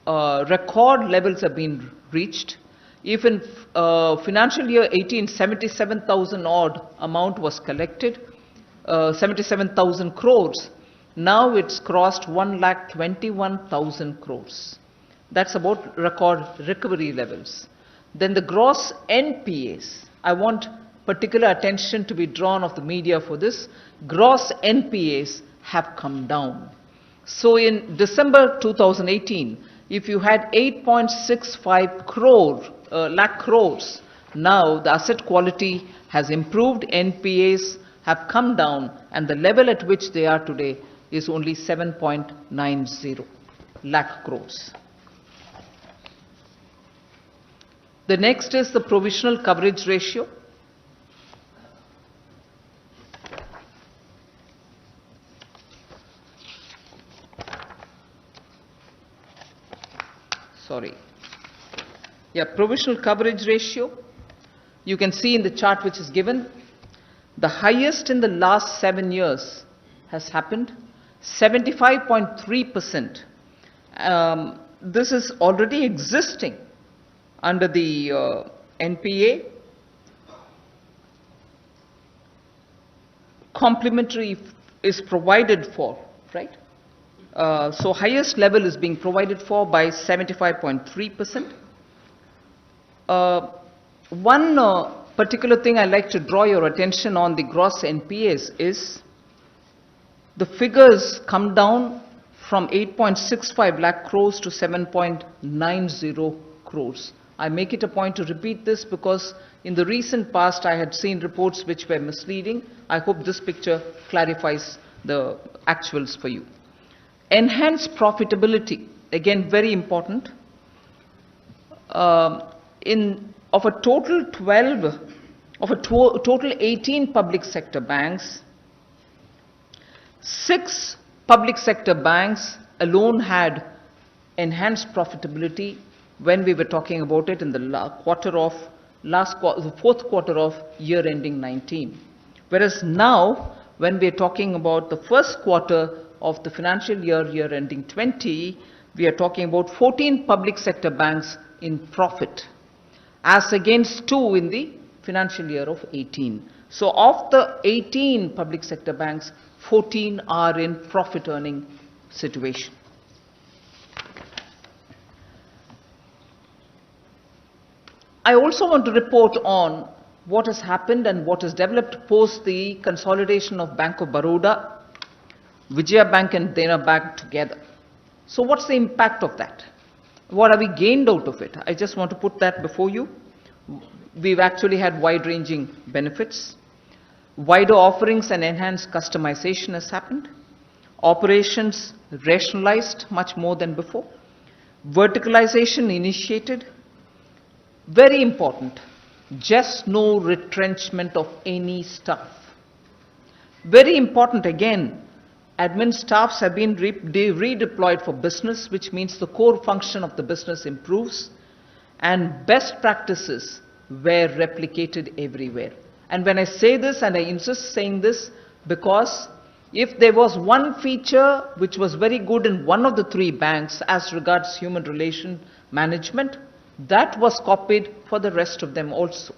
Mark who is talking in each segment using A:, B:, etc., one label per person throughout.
A: record levels have been reached. If in financial year 18, 77,000 odd amount was collected, 77,000 crores, now it's crossed 1,21,000 crores. That's about record recovery levels. Then the gross NPAs, I want particular attention to be drawn of the media for this. Gross NPAs have come down. So in December 2018, if you had 8.65 lakh crores, now the asset quality has improved, NPAs have come down, and the level at which they are today is only 7.90 lakh crores. The next is the provisional coverage ratio. Provisional coverage ratio. You can see in the chart which is given, the highest in the last 7 years has happened, 75.3%. This is already existing under the NPA. Complementary is provided for, right? So highest level is being provided for by 75.3%. One particular thing I'd like to draw your attention on the gross NPAs is the figures come down from 8.65 lakh crores to 7.90 crores. I make it a point to repeat this because in the recent past I had seen reports which were misleading. I hope this picture clarifies the actuals for you. Enhanced profitability, again very important. Of a total 18 public sector banks, 6 public sector banks alone had enhanced profitability when we were talking about it in the fourth quarter of year ending 19. Whereas now, when we are talking about the first quarter of the financial year ending 20, we are talking about 14 public sector banks in profit, as against 2 in the financial year of 18. So of the 18 public sector banks, 14 are in profit earning situation. I also want to report on what has happened and what has developed post the consolidation of Bank of Baroda, Vijaya Bank and Dena Bank together. So what's the impact of that? What have we gained out of it? I just want to put that before you. We've actually had wide-ranging benefits. Wider offerings and enhanced customization has happened. Operations rationalized much more than before. Verticalization initiated. Very important, just no retrenchment of any staff. Very important again, admin staffs have been redeployed for business, which means the core function of the business improves, and best practices were replicated everywhere. And when I say this, and I insist saying this, because if there was one feature which was very good in one of the 3 banks as regards human relation management, that was copied for the rest of them also.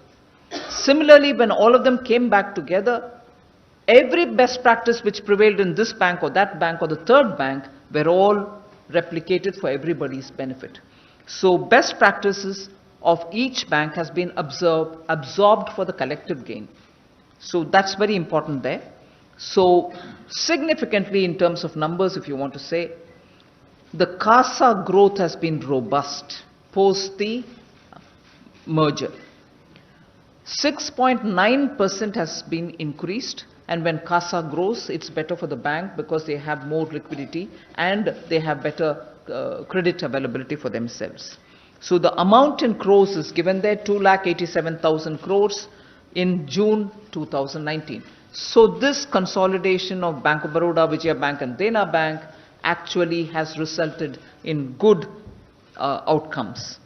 A: Similarly, when all of them came back together, every best practice which prevailed in this bank or that bank or the third bank were all replicated for everybody's benefit. So best practices of each bank has been absorbed for the collective gain. So that's very important there. So significantly in terms of numbers, if you want to say, the CASA growth has been robust post the merger. 6.9% has been increased, and when CASA grows, it's better for the bank because they have more liquidity and they have better credit availability for themselves. So the amount in crores is given there, 2,87,000 crores in June 2019. So this consolidation of Bank of Baroda, Vijaya Bank and Dena Bank actually has resulted in good outcomes.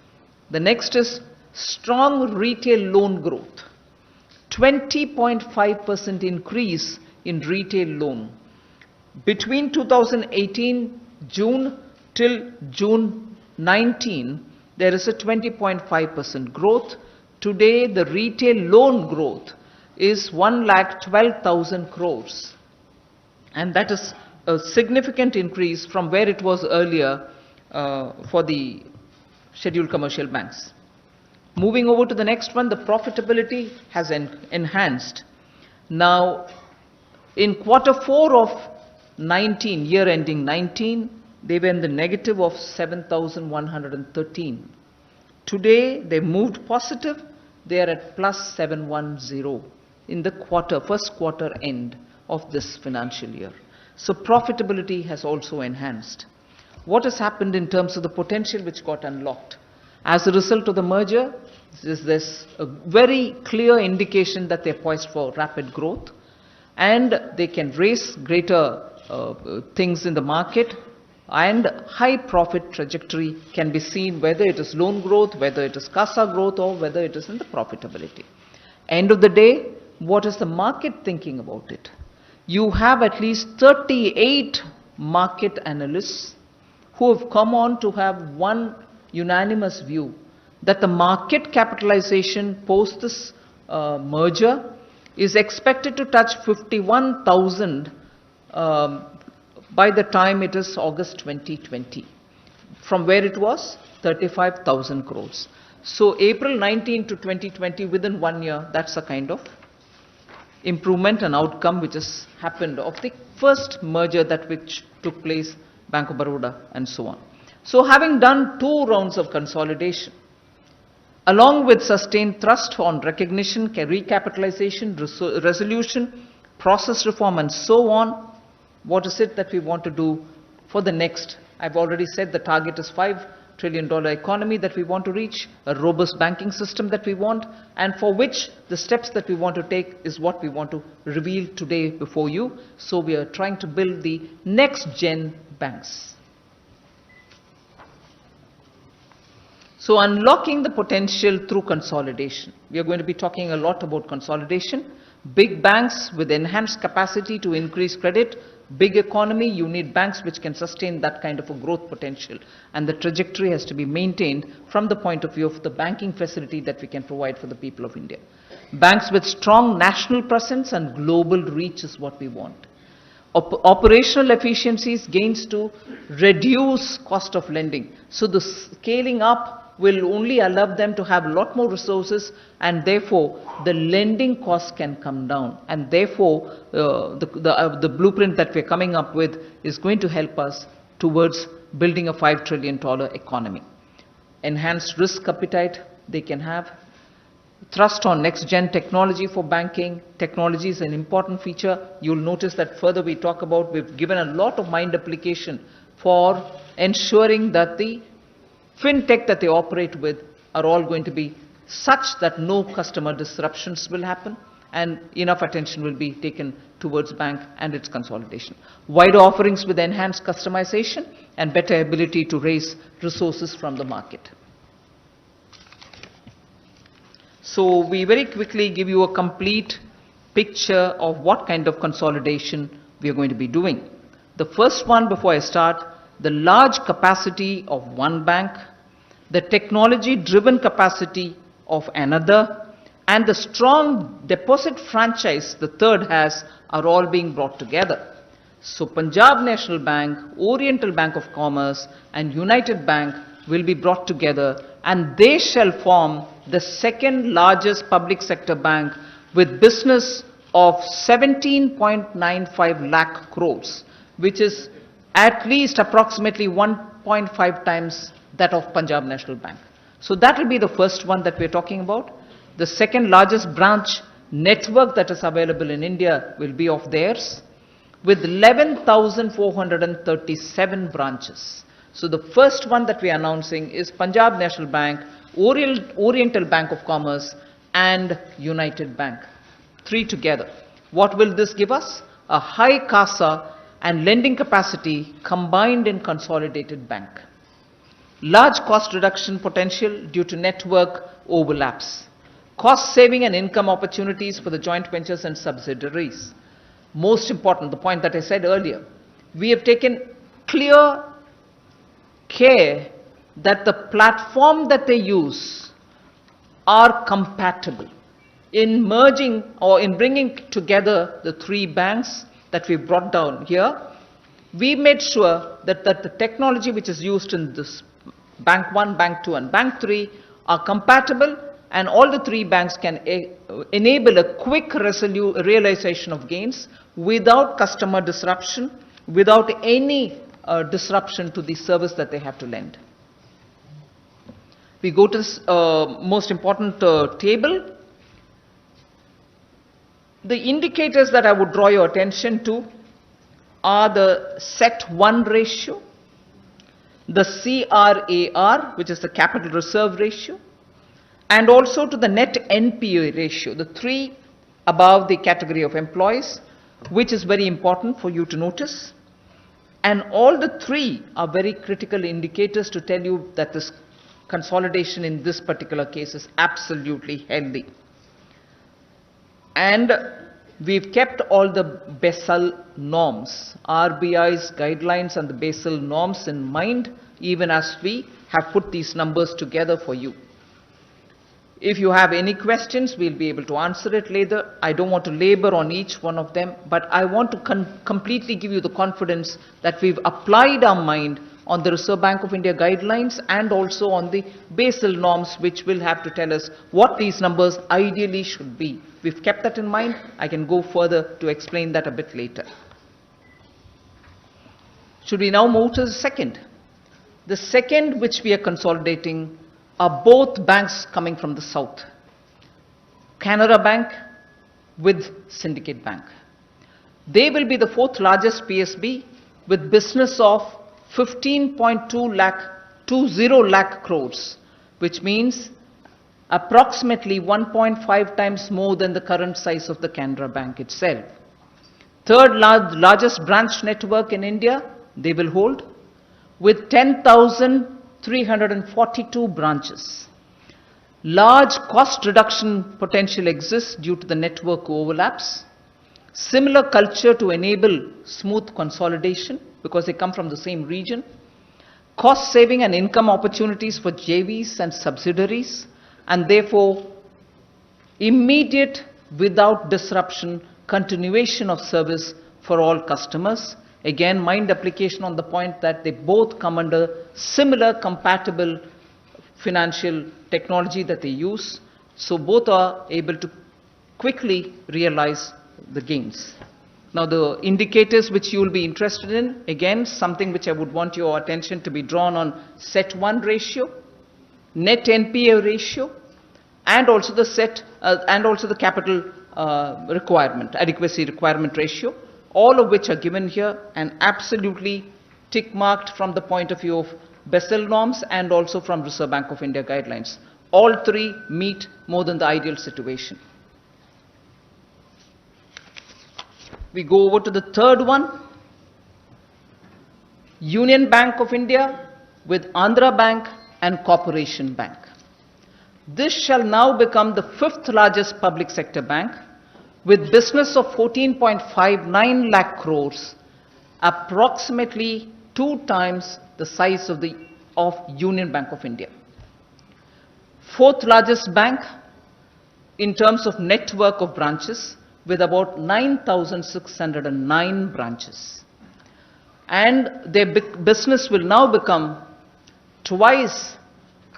A: The next is strong retail loan growth. 20.5% increase in retail loan. Between 2018 June till June 19, there is a 20.5% growth. Today, the retail loan growth is 1,12,000 crores. And that is a significant increase from where it was earlier for the scheduled commercial banks. Moving over to the next one, the profitability has enhanced. Now, in quarter 4 of 19, year ending 19, they were in the negative of 7,113. Today, they moved positive. They are at plus 710 in the first quarter end of this financial year. So profitability has also enhanced. What has happened in terms of the potential which got unlocked? As a result of the merger, there's a very clear indication that they're poised for rapid growth and they can raise greater things in the market, and high profit trajectory can be seen, whether it is loan growth, whether it is CASA growth, or whether it is in the profitability. End of the day, what is the market thinking about it? You have at least 38 market analysts who have come on to have one unanimous view that the market capitalization post this merger is expected to touch 51,000 by the time it is August 2020, from where it was 35,000 crores. So April 19 to 2020, within 1 year, that's a kind of improvement and outcome which has happened of the first merger that which took place, Bank of Baroda and so on. So having done 2 rounds of consolidation, along with sustained thrust on recognition, recapitalization, resolution, process reform and so on, what is it that we want to do for the next? I've already said the target is $5 trillion economy that we want to reach, a robust banking system that we want, and for which the steps that we want to take is what we want to reveal today before you. So we are trying to build the next gen banks. So unlocking the potential through consolidation. We are going to be talking a lot about consolidation. Big banks with enhanced capacity to increase credit. Big economy, you need banks which can sustain that kind of a growth potential. And the trajectory has to be maintained from the point of view of the banking facility that we can provide for the people of India. Banks with strong national presence and global reach is what we want. Operational efficiencies gains to reduce cost of lending. So the scaling up will only allow them to have a lot more resources, and therefore the lending costs can come down, and therefore the blueprint that we're coming up with is going to help us towards building a $5 trillion economy. Enhanced risk appetite they can have. Thrust on next gen technology for banking. Technology is an important feature. You'll notice that further we talk about, we've given a lot of mind application for ensuring that the fintech that they operate with are all going to be such that no customer disruptions will happen and enough attention will be taken towards bank and its consolidation. Wider offerings with enhanced customization and better ability to raise resources from the market. So we very quickly give you a complete picture of what kind of consolidation we are going to be doing. The first one, before I start, the large capacity of one bank, the technology-driven capacity of another, and the strong deposit franchise the third has, are all being brought together. So Punjab National Bank, Oriental Bank of Commerce, and United Bank will be brought together, and they shall form the second largest public sector bank with business of 17.95 lakh crores, which is at least approximately 1.5 times that of Punjab National Bank. So that will be the first one that we're talking about. The second largest branch network that is available in India will be of theirs, with 11,437 branches. So the first one that we are announcing is Punjab National Bank, Oriental Bank of Commerce, and United Bank. 3 together. What will this give us? A high CASA and lending capacity combined in consolidated bank. Large cost reduction potential due to network overlaps. Cost saving and income opportunities for the joint ventures and subsidiaries. Most important, the point that I said earlier, we have taken clear care that the platform that they use are compatible. In merging or in bringing together the three banks that we brought down here, we made sure that the technology which is used in this Bank 1, Bank 2 and Bank 3 are compatible, and all the three banks can enable a quick realization of gains without customer disruption, without any disruption to the service that they have to lend. We go to this most important table. The indicators that I would draw your attention to are the CET1 ratio, the CRAR, which is the capital reserve ratio, and also to the net NPA ratio, the three above the category of employees, which is very important for you to notice. And all the three are very critical indicators to tell you that this consolidation in this particular case is absolutely healthy. And we've kept all the Basel norms, RBI's guidelines and the Basel norms in mind, even as we have put these numbers together for you. If you have any questions, we'll be able to answer it later. I don't want to labor on each one of them, but I want to completely give you the confidence that we've applied our mind on the Reserve Bank of India guidelines and also on the Basel norms, which will have to tell us what these numbers ideally should be. We've kept that in mind. I can go further to explain that a bit later. Should we now move to the second? The second which we are consolidating are both banks coming from the south. Canara Bank with Syndicate Bank. They will be the fourth largest PSB with business of 15.20 lakh crores, which means approximately 1.5 times more than the current size of the Canara Bank itself. Third largest branch network in India, they will hold, with 10,342 branches. Large cost reduction potential exists due to the network overlaps. Similar culture to enable smooth consolidation because they come from the same region. Cost saving and income opportunities for JVs and subsidiaries, and therefore immediate, without disruption, continuation of service for all customers. Again, mind application on the point that they both come under similar compatible financial technology that they use. So both are able to quickly realize the gains. Now the indicators which you will be interested in, again something which I would want your attention to be drawn on: CET1 ratio, net NPA ratio, and also the capital requirement, adequacy requirement ratio, all of which are given here and absolutely tick marked from the point of view of Basel norms and also from Reserve Bank of India guidelines. All three meet more than the ideal situation. We go over to the third one, Union Bank of India with Andhra Bank and Corporation Bank. This shall now become the fifth largest public sector bank with business of 14.59 lakh crores, approximately 2 times the size of Union Bank of India. Fourth largest bank in terms of network of branches, with about 9,609 branches. And their business will now become twice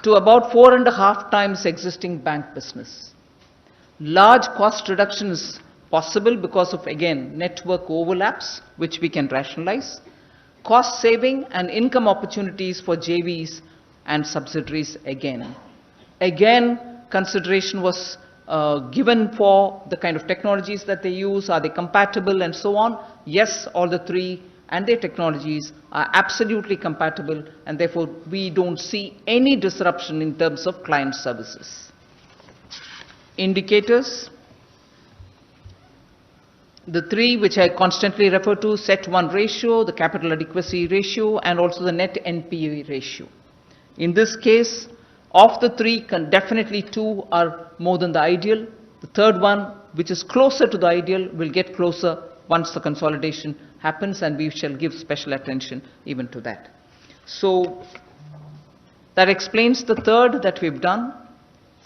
A: to about 4.5 times existing bank business. Large cost reduction is possible because of, again, network overlaps, which we can rationalize. Cost saving and income opportunities for JVs and subsidiaries again. Again, consideration was given for the kind of technologies that they use, are they compatible and so on. Yes, all the three and their technologies are absolutely compatible, and therefore we don't see any disruption in terms of client services. Indicators. The three which I constantly refer to: CET1 ratio, the capital adequacy ratio, and also the net NPA ratio. In this case, of the three, definitely 2 are more than the ideal. The third one, which is closer to the ideal, will get closer once the consolidation happens, and we shall give special attention even to that. So, That explains the third that we've done.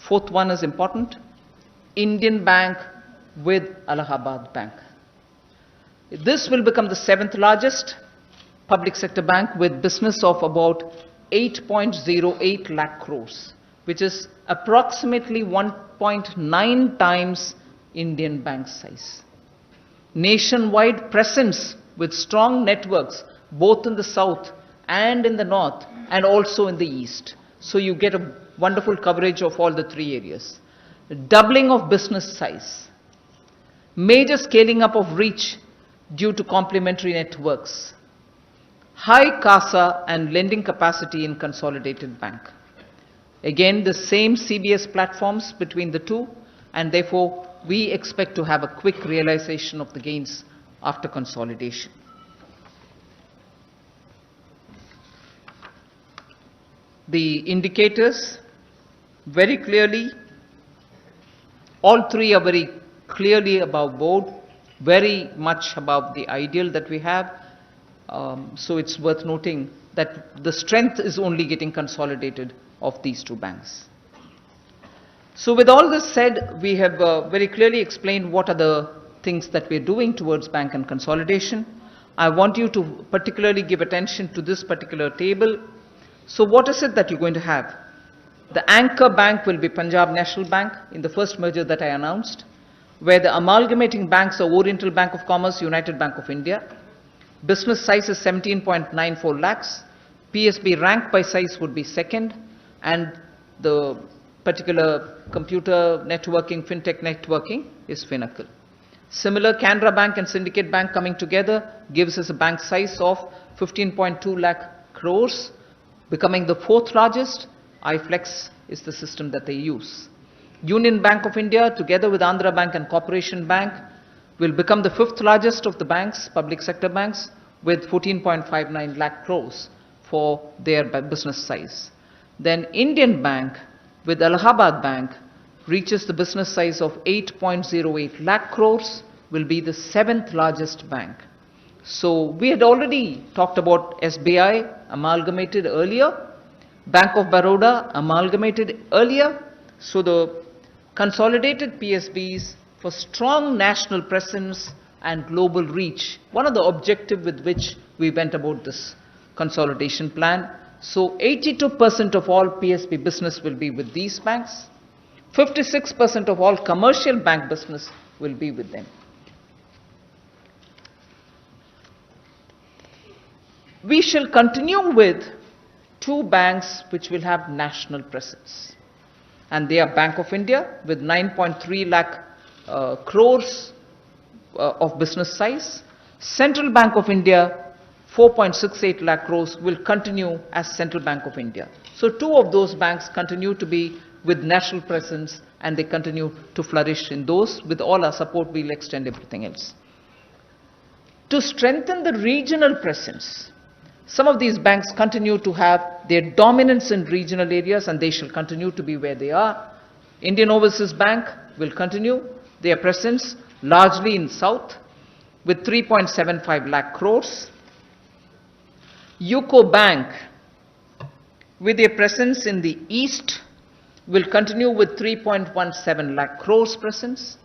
A: Fourth one is important. Indian Bank with Allahabad Bank. This will become the seventh largest public sector bank with business of about 8.08 lakh crores, which is approximately 1.9 times Indian Bank size. Nationwide presence with strong networks both in the south and in the north and also in the east. So you get a wonderful coverage of all the three areas. Doubling of business size. Major scaling up of reach due to complementary networks. High CASA and lending capacity in consolidated bank. Again, the same CBS platforms between the two, and therefore we expect to have a quick realization of the gains after consolidation. The indicators very clearly, all three are very clearly above board, very much above the ideal that we have. So it's worth noting that the strength is only getting consolidated of these two banks. So with all this said, we have very clearly explained what are the things that we're doing towards bank and consolidation. I want you to particularly give attention to this particular table. So what is it that you're going to have? The anchor bank will be Punjab National Bank in the first merger that I announced, where the amalgamating banks are Oriental Bank of Commerce, United Bank of India. Business size is 17.94 lakhs. PSB rank by size would be second, and the particular computer networking, fintech networking is Finacle. Similar, Canara Bank and Syndicate Bank coming together gives us a bank size of 15.2 lakh crores, becoming the fourth largest. iFlex is the system that they use. Union Bank of India together with Andhra Bank and Corporation Bank will become the fifth largest of the banks, public sector banks, with 14.59 lakh crores for their business size. Then Indian Bank with Allahabad Bank reaches the business size of 8.08 lakh crores, will be the seventh largest bank. So we had already talked about SBI amalgamated earlier, Bank of Baroda amalgamated earlier. So the consolidated PSBs for strong national presence and global reach, one of the objectives with which we went about this consolidation plan. So 82% of all PSB business will be with these banks. 56% of all commercial bank business will be with them. We shall continue with two banks which will have national presence. And they are Bank of India with 9.3 lakh crores of business size. Central Bank of India, 4.68 lakh crores, will continue as Central Bank of India. So two of those banks continue to be with national presence, and they continue to flourish in those. With all our support, we'll extend everything else. To strengthen the regional presence, some of these banks continue to have their dominance in regional areas, and they shall continue to be where they are. Indian Overseas Bank will continue their presence largely in South with 3.75 lakh crores. UCO Bank with their presence in the East will continue with 3.17 lakh crores presence.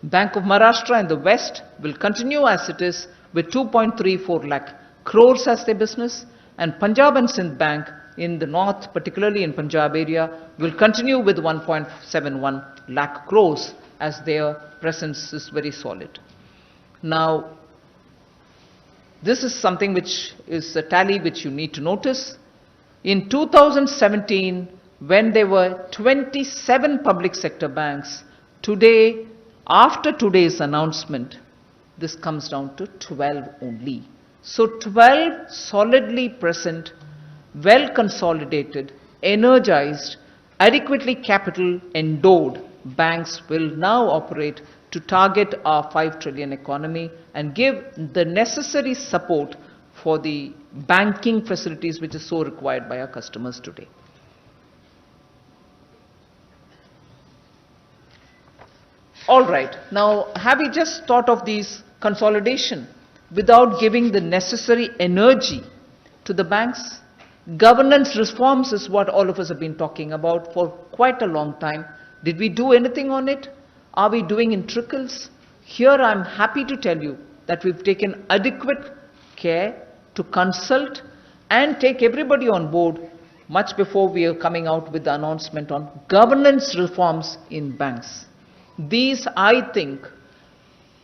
A: Bank of Maharashtra in the West will continue as it is with 2.34 lakh crores as their business, and Punjab and Sindh Bank in the north, particularly in Punjab area, will continue with 1.71 lakh crores as their presence is very solid. Now, this is something which is a tally which you need to notice. In 2017, when there were 27 public sector banks, today, after today's announcement, this comes down to 12 only. So 12 solidly present, well consolidated, energized, adequately capital endowed banks will now operate to target our 5 trillion economy and give the necessary support for the banking facilities which is so required by our customers today. All right, now have we just thought of these consolidation without giving the necessary energy to the banks? Governance reforms is what all of us have been talking about for quite a long time. Did we do anything on it? Are we doing in trickles? Here I'm happy to tell you that we've taken adequate care to consult and take everybody on board much before we are coming out with the announcement on governance reforms in banks. These, I think,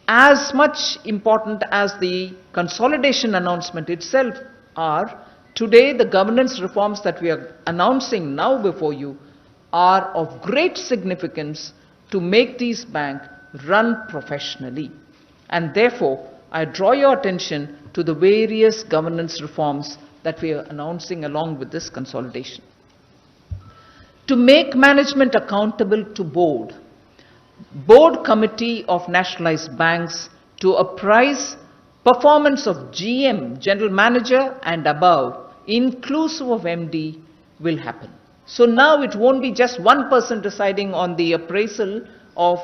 A: as much important as the consolidation announcement itself are, today the governance reforms that we are announcing now before you are of great significance to make these banks run professionally. And therefore, I draw your attention to the various governance reforms that we are announcing along with this consolidation. To make management accountable to board committee of nationalized banks to apprise performance of GM, general manager and above, inclusive of MD, will happen. So now it won't be just one person deciding on the appraisal of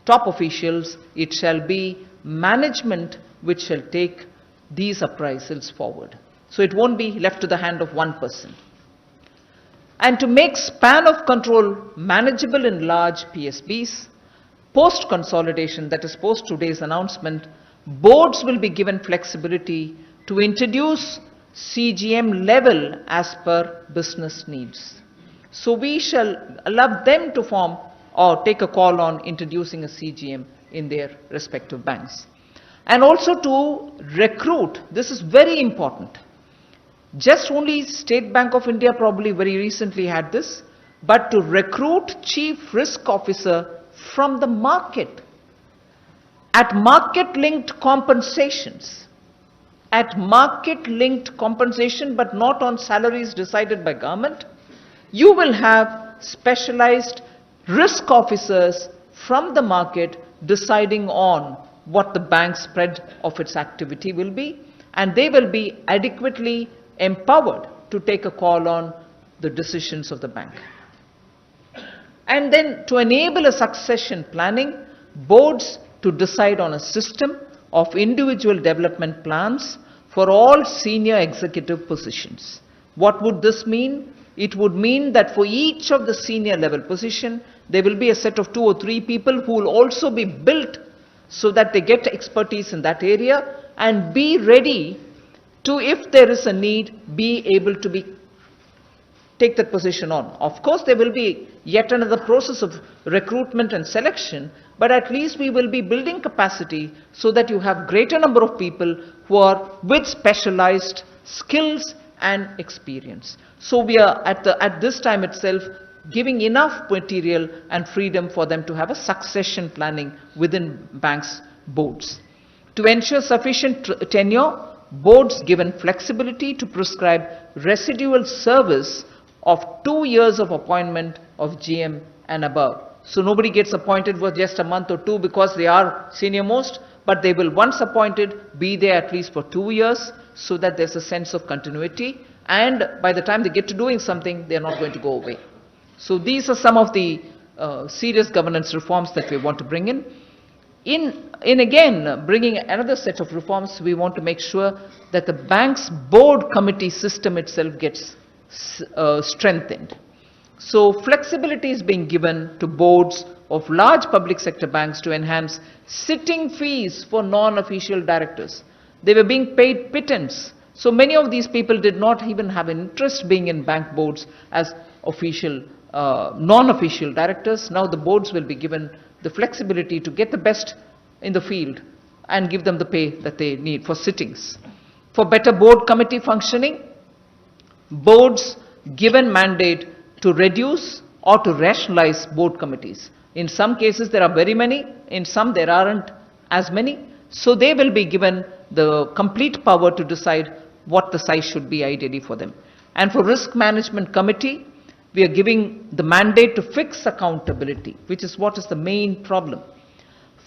A: top officials, it shall be management which shall take these appraisals forward. So it won't be left to the hand of one person. And to make span of control manageable in large PSBs, post-consolidation, that is post today's announcement, boards will be given flexibility to introduce CGM level as per business needs. So we shall allow them to form or take a call on introducing a CGM in their respective banks. And also to recruit, this is very important. Just only State Bank of India probably very recently had this, but to recruit Chief Risk Officer from the market at market-linked compensations. At market-linked compensation, but not on salaries decided by government. You will have specialized risk officers from the market deciding on what the bank's spread of its activity will be, and they will be adequately empowered to take a call on the decisions of the bank. And then to enable a succession planning, boards to decide on a system of individual development plans for all senior executive positions. What would this mean? It would mean that for each of the senior level position, there will be a set of 2 or 3 people who will also be built so that they get expertise in that area and be ready to, if there is a need, be able to take that position on. Of course, there will be yet another process of recruitment and selection, but at least we will be building capacity so that you have greater number of people who are with specialized skills and experience. So we are at this time itself giving enough material and freedom for them to have a succession planning within banks' boards. To ensure sufficient tenure, boards given flexibility to prescribe residual service of 2 years of appointment of GM and above. So nobody gets appointed for just a month or 2 because they are senior most, but they will, once appointed, be there at least for 2 years so that there's a sense of continuity, and by the time they get to doing something, they're not going to go away. So these are some of the serious governance reforms that we want to bring in. In again, bringing another set of reforms, we want to make sure that the bank's board committee system itself gets strengthened. So flexibility is being given to boards of large public sector banks to enhance sitting fees for non-official directors. They were being paid pittance. So many of these people did not even have an interest being in bank boards as official, non-official directors. Now the boards will be given the flexibility to get the best in the field and give them the pay that they need for sittings. For better board committee functioning, boards given mandate to reduce or to rationalize board committees. In some cases there are very many, in some there aren't as many. So they will be given the complete power to decide what the size should be ideally for them. And for risk management committee, we are giving the mandate to fix accountability, which is what is the main problem.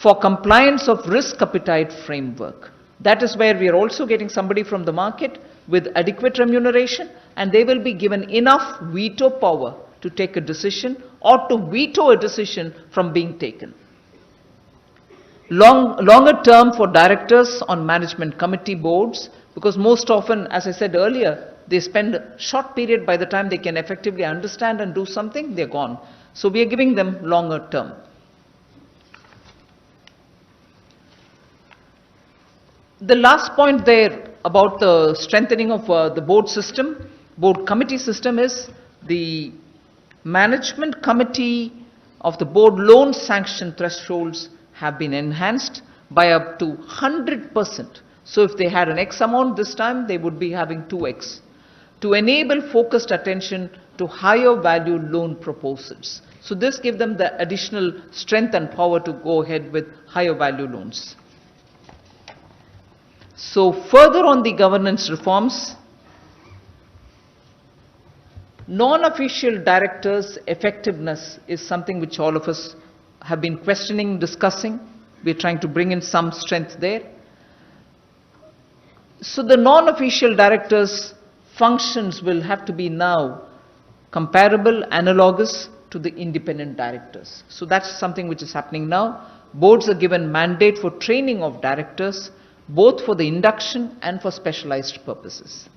A: For compliance of risk appetite framework, that is where we are also getting somebody from the market with adequate remuneration, and they will be given enough veto power to take a decision or to veto a decision from being taken. Longer term for directors on management committee boards, because most often, as I said earlier, they spend a short period. By the time they can effectively understand and do something, they're gone. So we are giving them longer term. The last point there about the strengthening of the board system, board committee system, is the management committee of the board loan sanction thresholds have been enhanced by up to 100%. So if they had an X amount this time, they would be having 2X, to enable focused attention to higher value loan proposals. So this gives them the additional strength and power to go ahead with higher value loans. So further on the governance reforms, non-official directors' effectiveness is something which all of us have been questioning, discussing. We're trying to bring in some strength there. So the non-official directors' functions will have to be now comparable, analogous to the independent directors. So that's something which is happening now. Boards are given mandate for training of directors, both for the induction and for specialized purposes.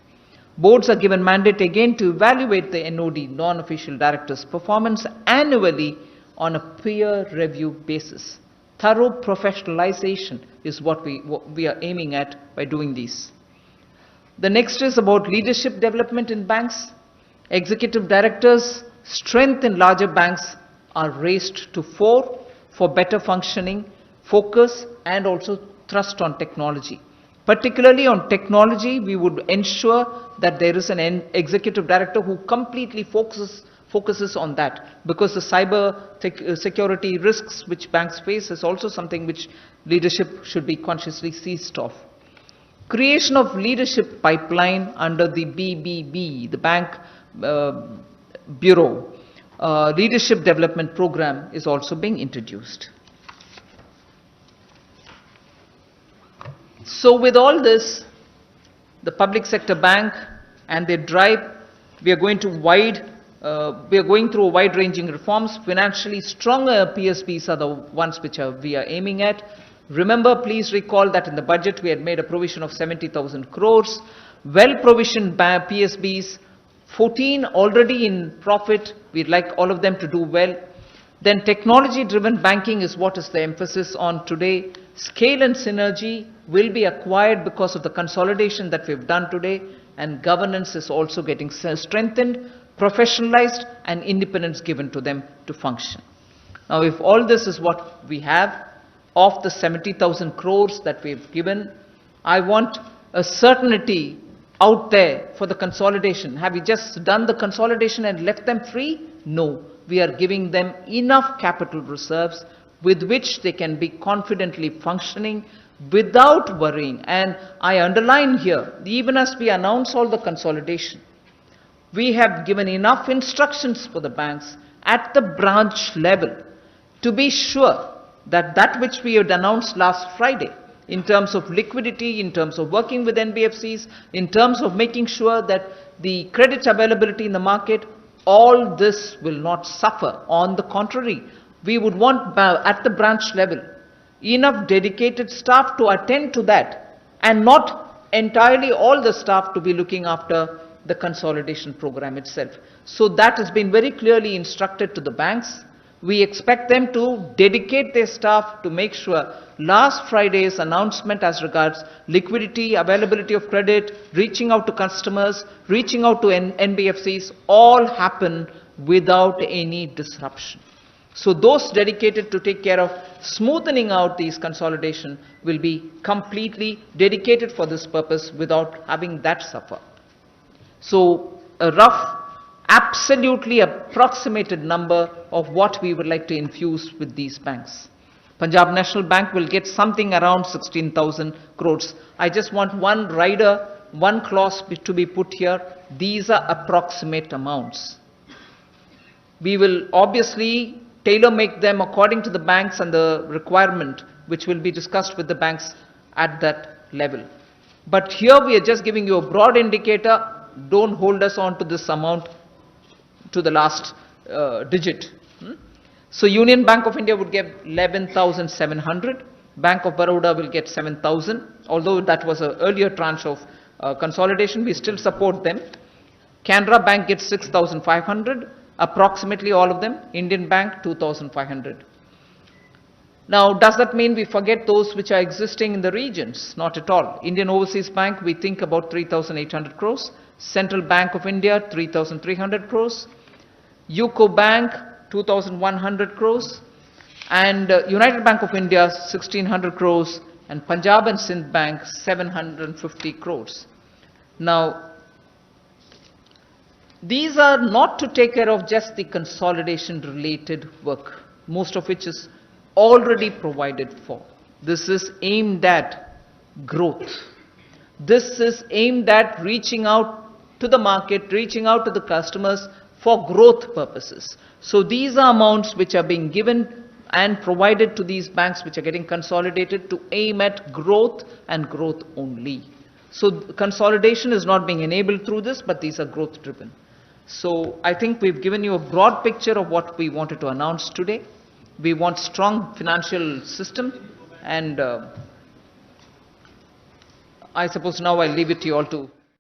A: Boards are given mandate again to evaluate the NOD, non-official directors' performance, annually on a peer review basis. Thorough professionalization is what we are aiming at by doing these. The next is about leadership development in banks. Executive directors' strength in larger banks are raised to 4 for better functioning, focus, and also thrust on technology. Particularly on technology, we would ensure that there is an executive director who completely focuses on that, because the cyber security risks which banks face is also something which leadership should be consciously seized of. Creation of leadership pipeline under the BBB, the Bank Bureau Leadership Development Program, is also being introduced. So with all this, the public sector bank and their drive, we are going through wide-ranging reforms. Financially stronger PSBs are the ones which we are aiming at. Remember, please recall that in the budget we had made a provision of 70,000 crores. Well-provisioned PSBs, 14 already in profit. We'd like all of them to do well. Then technology-driven banking is what is the emphasis on today. Scale and synergy will be acquired because of the consolidation that we've done today, and governance is also getting strengthened, professionalized, and independence given to them to function. Now, if all this is what we have, of the 70,000 crores that we've given, I want a certainty out there for the consolidation. Have we just done the consolidation and left them free? No. We are giving them enough capital reserves with which they can be confidently functioning without worrying. And I underline here, even as we announce all the consolidation, we have given enough instructions for the banks at the branch level to be sure that that which we had announced last Friday, in terms of liquidity, in terms of working with NBFCs, in terms of making sure that the credit availability in the market, all this will not suffer. On the contrary, we would want at the branch level enough dedicated staff to attend to that, and not entirely all the staff to be looking after the consolidation program itself. So that has been very clearly instructed to the banks. We expect them to dedicate their staff to make sure last Friday's announcement as regards liquidity, availability of credit, reaching out to customers, reaching out to NBFCs, all happen without any disruption. So those dedicated to take care of smoothing out these consolidation will be completely dedicated for this purpose without having that suffer. So a rough, absolutely approximated number of what we would like to infuse with these banks. Punjab National Bank will get something around 16,000 crores. I just want one rider, one clause to be put here. These are approximate amounts. We will obviously tailor-make them according to the banks and the requirement, which will be discussed with the banks at that level. But here we are just giving you a broad indicator. Don't hold us on to this amount to the last digit. So Union Bank of India would get 11,700. Bank of Baroda will get 7,000. Although that was an earlier tranche of consolidation, we still support them. Canara Bank gets 6,500, approximately all of them. Indian Bank 2,500. Now, does that mean we forget those which are existing in the regions? Not at all. Indian Overseas Bank, we think about 3,800 crores. Central Bank of India, 3,300 crores. UCO Bank, 2,100 crores. And United Bank of India, 1,600 crores. And Punjab and Sindh Bank, 750 crores. Now, these are not to take care of just the consolidation related work, most of which is already provided for. This is aimed at growth. This is aimed at reaching out to the market, reaching out to the customers for growth purposes. So these are amounts which are being given and provided to these banks which are getting consolidated to aim at growth and growth only. So consolidation is not being enabled through this, but these are growth driven. So I think we've given you a broad picture of what we wanted to announce today. We want strong financial system, and I suppose now I leave it to you all to